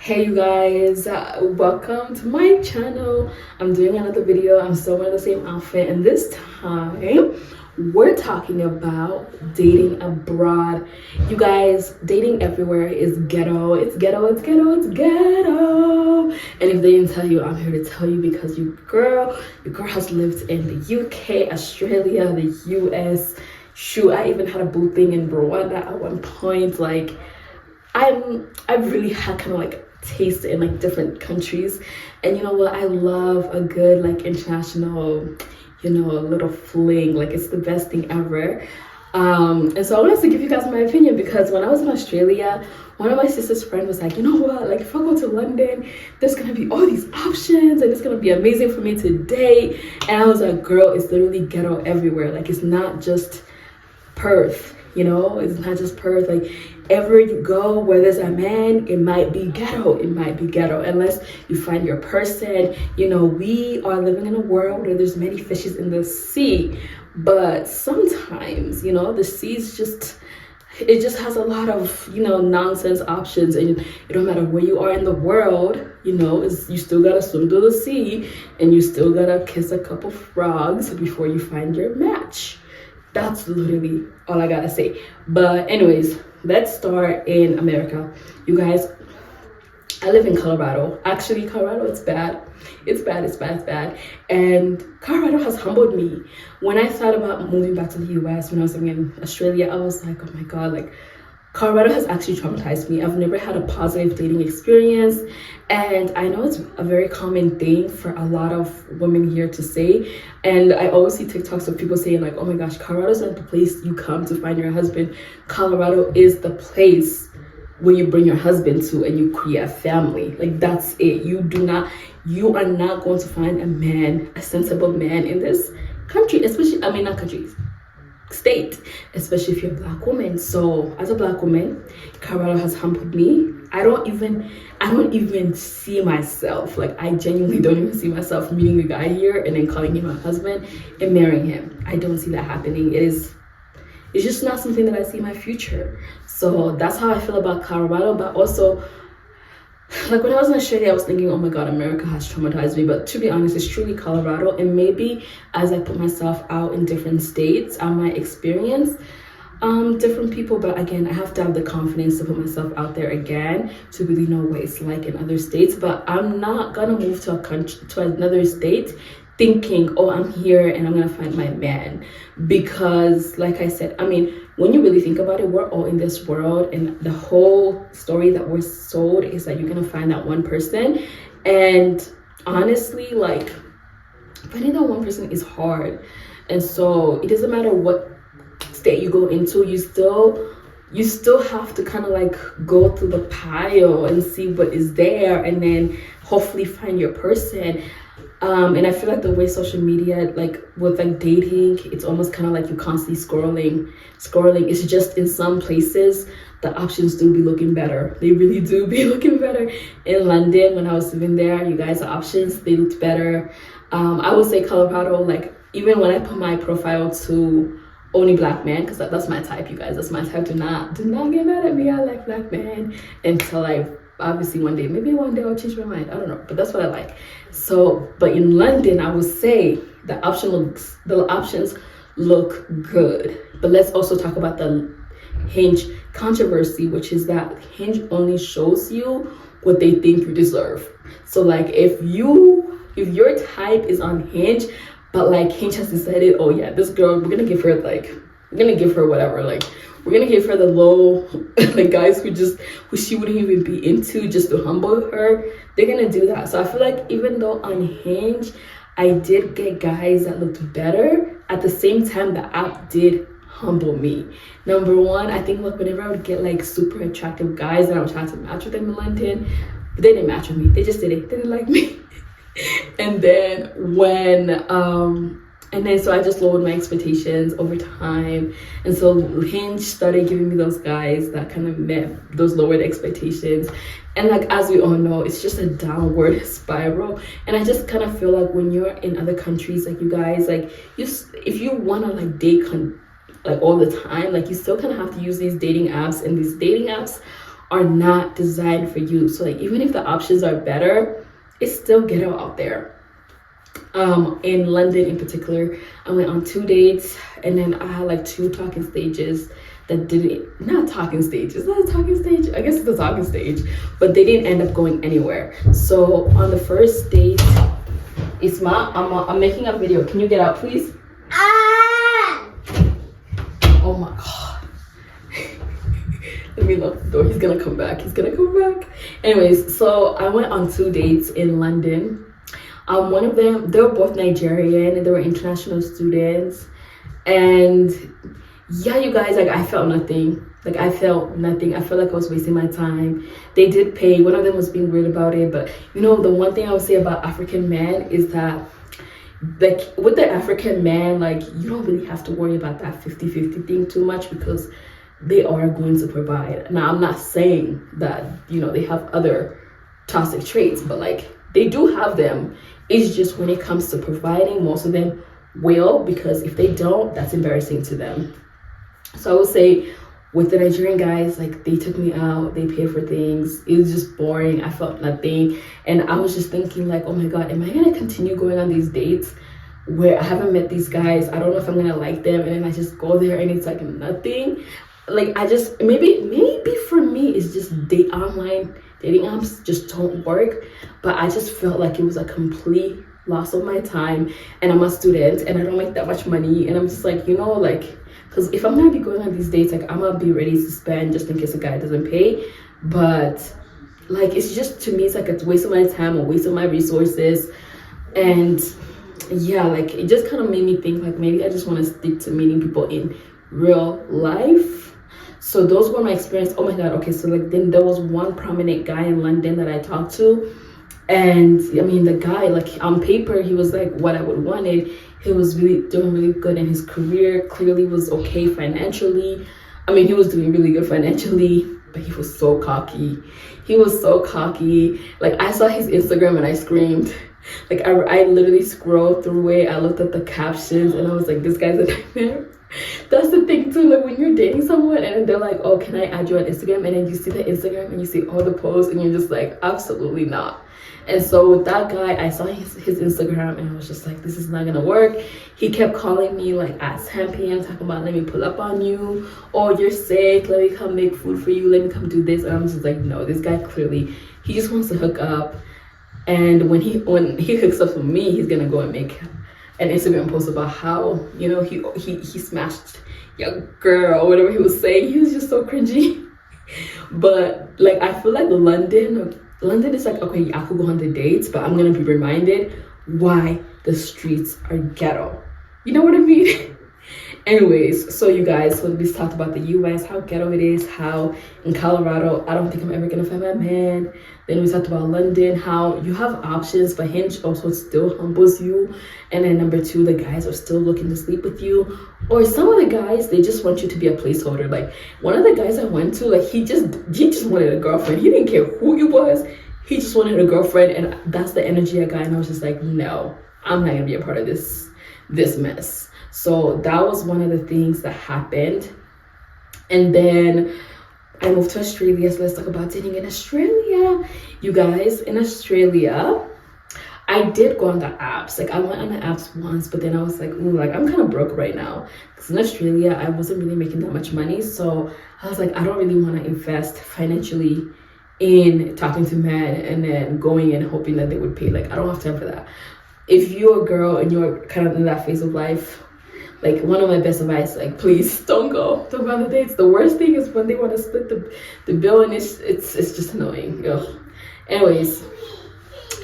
Hey you guys, welcome to my channel. I'm doing another video. I'm still wearing the same outfit, and this time we're talking about dating abroad. You guys, dating everywhere is ghetto. It's ghetto, it's ghetto, it's ghetto. And if they didn't tell you, I'm here to tell you because your girl has lived in the UK, Australia, the US. Shoot, I even had a boo thing in Rwanda at one point. Like, I've really had kind of like taste in like different countries, and you know what, I love a good like international, a little fling. Like, it's the best thing ever. And so I wanted to give you guys my opinion, because when I was in Australia, one of my sister's friend was like, you know what, like if I go to London, there's gonna be all these options and it's gonna be amazing for me to date. And I was like, girl, it's literally ghetto everywhere. Like, it's not just Perth, it's not just Perth. Like, everywhere you go where there's a man, it might be ghetto. It might be ghetto unless you find your person. We are living in a world where there's many fishes in the sea, but sometimes, the sea's just, it just has a lot of, nonsense options, and it don't matter where you are in the world, you still gotta swim through the sea, and you still gotta kiss a couple frogs before you find your match. That's literally all I gotta say. But anyways, let's start in America. You guys, I live in Colorado. Actually, Colorado, it's bad. It's bad, it's bad, it's bad. And Colorado has humbled me. When I thought about moving back to the US, when I was living in Australia, I was like, oh my God, like, Colorado has actually traumatized me. I've never had a positive dating experience. And I know it's a very common thing for a lot of women here to say. And I always see TikToks of people saying like, oh my gosh, Colorado's not the place you come to find your husband. Colorado is the place where you bring your husband to and you create a family. Like, that's it. You are not going to find a sensible man in this country, especially, not countries, state, especially if you're a Black woman. So as a Black woman, Colorado has humbled me. I don't even see myself, like, I genuinely don't even see myself meeting a guy here and then calling him my husband and marrying him. I don't see that happening. It's just not something that I see in my future. So that's how I feel about Colorado. But also, like, when I was in Australia, I was thinking, oh my God, America has traumatized me. But to be honest, it's truly Colorado. And maybe as I put myself out in different states, I might experience different people. But again, I have to have the confidence to put myself out there again to really know what it's like in other states. But I'm not gonna move to another state thinking, oh, I'm here and I'm gonna find my man. Because like I said, when you really think about it, we're all in this world, and the whole story that we're sold is that you're gonna find that one person. And honestly, like, finding that one person is hard. And so it doesn't matter what state you go into, you still have to kind of like go through the pile and see what is there, and then hopefully find your person. And I feel like the way social media, like with like dating, it's almost kind of like you're constantly scrolling. It's just in some places the options do be looking better. They really do be looking better. In London, when I was living there, you guys, the options, they looked better. I would say Colorado, like, even when I put my profile to only Black men, because that's my type, you guys, that's my type. Do not get mad at me. I like Black men until obviously maybe one day I'll change my mind. I don't know, but that's what I like. So, but in London, I would say the options look good. But let's also talk about the Hinge controversy, which is that Hinge only shows you what they think you deserve. So like, if your type is on Hinge, but like Hinge has decided, oh yeah, this girl, we're gonna give her whatever, like, we're gonna give her the low, like, guys who she wouldn't even be into, just to humble her, they're gonna do that. So I feel like even though on Hinge I did get guys that looked better, at the same time the app did humble me. Number one, I think, like, whenever I would get like super attractive guys and I would try to match with them in London, they didn't match with me. They just didn't like me. And then so I just lowered my expectations over time. And so Hinge started giving me those guys that kind of met those lowered expectations. And like, as we all know, it's just a downward spiral. And I just kind of feel like when you're in other countries, like, you guys, like, if you want to like date like all the time, like, you still kind of have to use these dating apps. And these dating apps are not designed for you. So like even if the options are better, it's still ghetto out there. In London in particular, I went on 2 dates, and then I had like 2 talking stages that didn't, not talking stages, not a talking stage, I guess it's a talking stage, but they didn't end up going anywhere. So on the first date, Isma, I'm making a video. Can you get out, please? Oh my god. Let me lock the door. He's gonna come back. Anyways, so I went on 2 dates in London. One of them, they were both Nigerian and they were international students. And yeah, you guys, like I felt nothing. I felt like I was wasting my time. They did pay. One of them was being weird about it, but you know, the one thing I would say about African men is that like with the African man, like you don't really have to worry about that 50-50 thing too much, because they are going to provide. Now, I'm not saying that, you know, they have other toxic traits, but like they do have them. It's just when it comes to providing, most of them will, because if they don't, that's embarrassing to them. So I would say with the Nigerian guys, like they took me out, they paid for things. It was just boring. I felt nothing. And I was just thinking like, oh my God, am I gonna continue going on these dates where I haven't met these guys? I don't know if I'm gonna like them, and then I just go there and it's like nothing. Like I just, maybe for me it's just online dating apps just don't work. But I just felt like it was a complete loss of my time, and I'm a student and I don't make that much money, and I'm just like, you know, like, because if I'm gonna be going on these dates, like I'm gonna be ready to spend just in case a guy doesn't pay. But like it's just, to me, it's like a waste of my time, a waste of my resources. And yeah, like it just kind of made me think like maybe I just want to stick to meeting people in real life. So those were my experience. Oh my God. Okay, so like then there was one prominent guy in London that I talked to, and I mean the guy, like on paper he was like what I would wanted. He was really doing really good in his career, clearly was okay financially. I mean, he was doing really good financially, but he was so cocky. Like I saw his Instagram and I screamed. Like I literally scrolled through it. I looked at the captions and I was like, this guy's a nightmare. That's the thing too, like when you're dating someone and they're like, oh, can I add you on Instagram? And then you see the Instagram and you see all the posts and you're just like, absolutely not. And so with that guy, I saw his Instagram and I was just like, this is not gonna work. He kept calling me like at 10 p.m. talking about, let me pull up on you, oh, you're sick, let me come make food for you, let me come do this. And I'm just like, no, this guy clearly, he just wants to hook up. And when he hooks up with me, he's gonna go and make an Instagram post about how, you know, he smashed your girl, or whatever he was saying. He was just so cringy. But like I feel like London is like, okay, I could go on the dates, but I'm gonna be reminded why the streets are ghetto. You know what I mean? Anyways, so you guys, so we talked about the US, how ghetto it is, how in Colorado, I don't think I'm ever gonna find my man. Then we talked about London, how you have options, but Hinge also still humbles you. And then number 2, the guys are still looking to sleep with you. Or some of the guys, they just want you to be a placeholder. Like one of the guys I went to, like he just wanted a girlfriend. He didn't care who he was. He just wanted a girlfriend, and that's the energy I got. And I was just like, no, I'm not gonna be a part of this mess. So that was one of the things that happened. And then I moved to Australia. So let's talk about dating in Australia. You guys, in Australia, I did go on the apps. Like I went on the apps once, but then I was like, ooh, like I'm kind of broke right now. Because in Australia, I wasn't really making that much money. So I was like, I don't really want to invest financially in talking to men and then going and hoping that they would pay. Like I don't have time for that. If you're a girl and you're kind of in that phase of life, like one of my best advice, like please don't go on the dates. The worst thing is when they want to split the bill, and it's just annoying. Ugh. Anyways,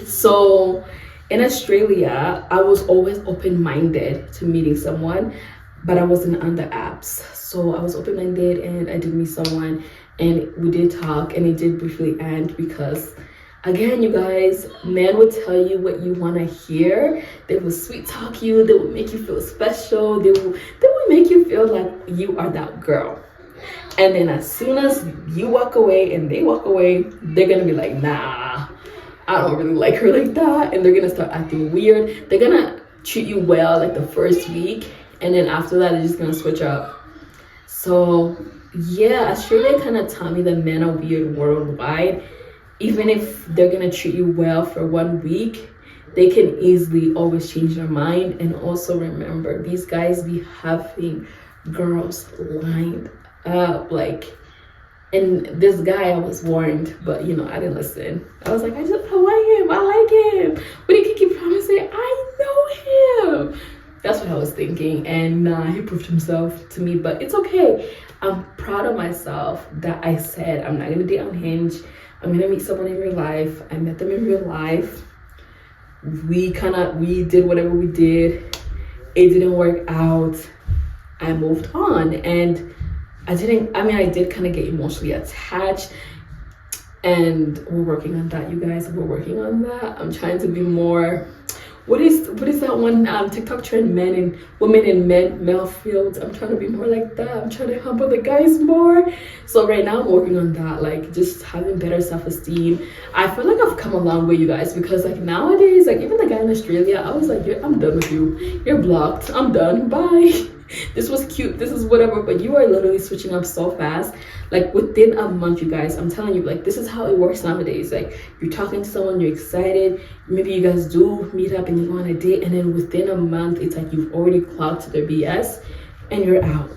so in Australia, I was always open-minded to meeting someone, but I wasn't on the apps. So I was open-minded and I did meet someone and we did talk, and it did briefly end because, again, you guys, men would tell you what you want to hear. They would sweet talk you. They would make you feel special. They would make you feel like you are that girl. And then as soon as you walk away and they walk away, they're going to be like, nah, I don't really like her like that. And they're going to start acting weird. They're going to treat you well like the first week. And then after that, they're just going to switch up. So yeah, Australia kind of taught me that men are weird worldwide. Even if they're gonna treat you well for 1 week, they can easily always change their mind. And also remember, these guys be having girls lined up, like. And this guy, I was warned, but I didn't listen. I was like, I want him. I like him. But he keep promising, I know him. That's what I was thinking. And he proved himself to me. But it's okay. I'm proud of myself that I said I'm not gonna date on Hinge. I'm gonna meet someone in real life. I met them in real life. We did whatever we did. It didn't work out. I moved on, and I did kind of get emotionally attached, and we're working on that, you guys. We're working on that. I'm trying to be more, what is that one TikTok trend, women in male fields. I'm trying to be more like that. I'm trying to humble the guys more. So right now I'm working on that, like just having better self-esteem. I feel like I've come a long way, you guys, because like nowadays, like even the guy in Australia, I was like, I'm done with you. You're blocked. I'm done. Bye. This was cute, this is whatever, but you are literally switching up so fast. Like within a month, you guys, I'm telling you, like this is how it works nowadays. Like you're talking to someone, you're excited, maybe you guys do meet up and you go on a date, and then within a month it's like you've already clocked their BS and you're out.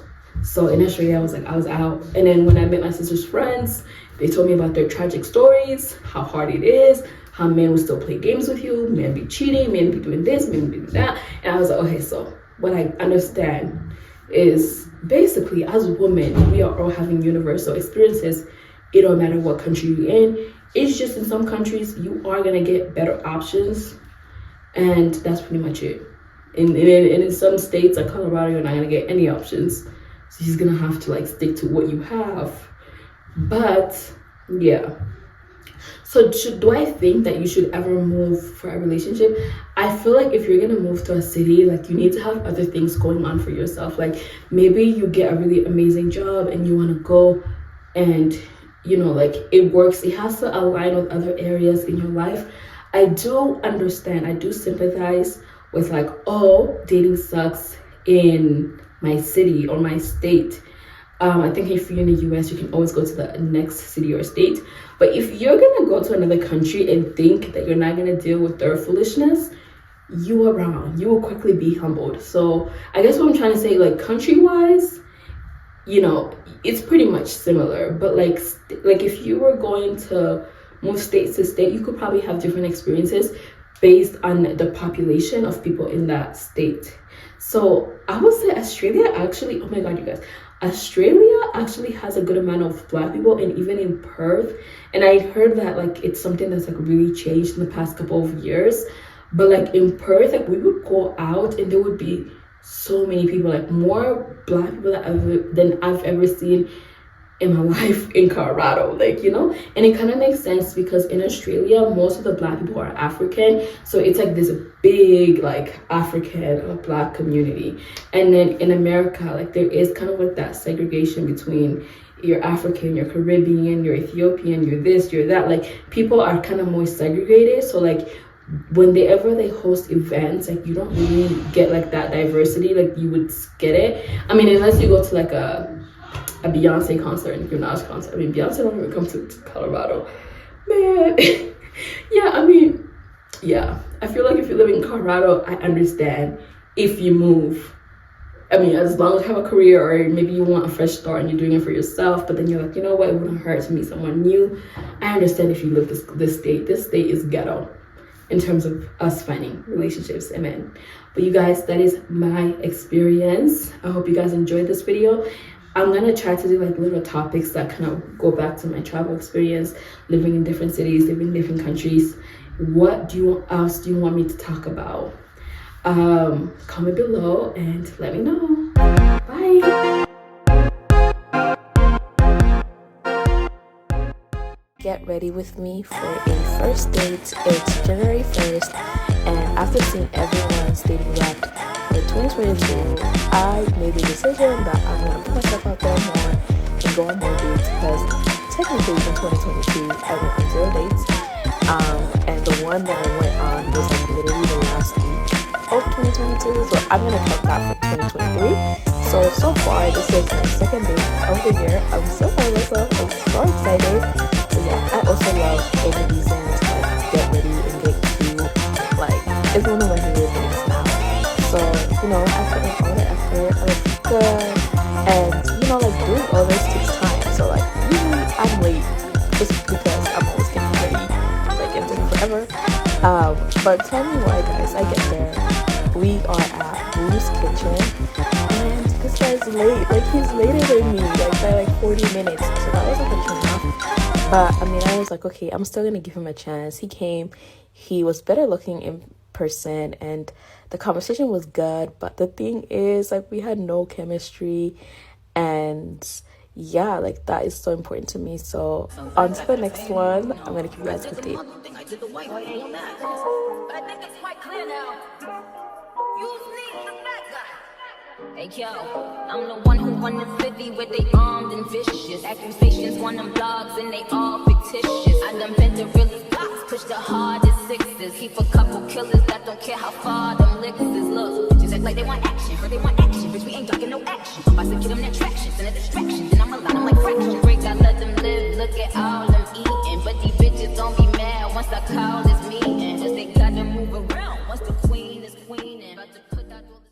So in Australia, I was out. And then when I met my sister's friends, they told me about their tragic stories, how hard it is, how men will still play games with you, men be cheating, men be doing this, men be doing that. And I was like, okay, so what I understand is basically, as women, we are all having universal experiences. It don't matter what country you're in. It's just in some countries you are gonna get better options, and that's pretty much it. And in some states like Colorado, you're not gonna get any options, so you're gonna have to like stick to what you have. But yeah. So do I think that you should ever move for a relationship? I feel like if you're gonna move to a city, like you need to have other things going on for yourself. Like maybe you get a really amazing job and you wanna go, and like it works. It has to align with other areas in your life. I do understand, I do sympathize with like, oh, dating sucks in my city or my state. I think if you're in the US, you can always go to the next city or state. But if you're gonna go to another country and think that you're not gonna deal with their foolishness, you are wrong. You will quickly be humbled. So I guess what I'm trying to say, like country-wise, it's pretty much similar. But like if you were going to move state to state, you could probably have different experiences based on the population of people in that state. So I would say Australia actually, oh my God, you guys, Australia actually has a good amount of Black people, and even in Perth. And I heard that like it's something that's like really changed in the past couple of years. But like in Perth, like we would go out and there would be so many people, like more Black people than I've ever seen in my life in Colorado, and it kind of makes sense because in Australia most of the Black people are African, so it's like this big like African or Black community. And then in America, like there is kind of like that segregation between you're African, you're Caribbean, you're Ethiopian, you're this, you're that. Like people are kind of more segregated, so like whenever they host events, like you don't really get like that diversity like you would get it. I mean, unless you go to like a Beyonce concert and Nicki Minaj concert. I mean, Beyonce don't even come to Colorado, man. Yeah, I feel like if you live in Colorado, I understand if you move. I mean, as long as you have a career, or maybe you want a fresh start and you're doing it for yourself, but then you're like, you know what, it wouldn't hurt to meet someone new. I understand if you live this state. This state is ghetto in terms of us finding relationships and men. But you guys, that is my experience. I hope you guys enjoyed this video. I'm gonna try to do like little topics that kind of go back to my travel experience, living in different cities, living in different countries. What else do you want me to talk about? Comment below and let me know. Bye. Get ready with me for a first date. It's January 1st, and after seeing everyone's dating wrapped for 2022, I made the decision that I'm going to put myself out there more and go on more dates, because technically in 2022 I went on 0 dates, and the one that I went on was like literally the last week of 2022, so I'm going to cut that for 2023. So far, this is my second day of the year. I'm so proud of myself. I'm so excited. But yeah, I also love any reason to like get ready and get cute. Like, it's one of my favorite things now. So, you know, I put in all the effort. I look good. And, you know, like doing all this takes time. So, like, usually I'm late just because I'm always getting ready. Like, it takes forever. But tell me why, guys, I get there. We are at Blue's Kitchen. And this guy's late. Like, he's later than me. Like, by like 40 minutes. So that was like a turn off. But, I mean, I was like, okay, I'm still going to give him a chance. He came. He was better looking in person. And the conversation was good. But the thing is, like, we had no chemistry. And yeah, like that is so important to me. So on to the next one. I'm gonna keep you guys updated. Hey yo, I'm the one who won the city where they armed and vicious. Accusations on them blogs and they all fictitious. I done been the realest blocks, push the hardest sixes. Keep a couple killers that don't care how far them licks is. Look, bitches act like they want action, heard they want action. Bitch, we ain't talking no action. I'm about to get them that traction, send a distraction. Then I'ma line them like fraction. Break, I let them live, look at all them eating. But these bitches don't be mad once I call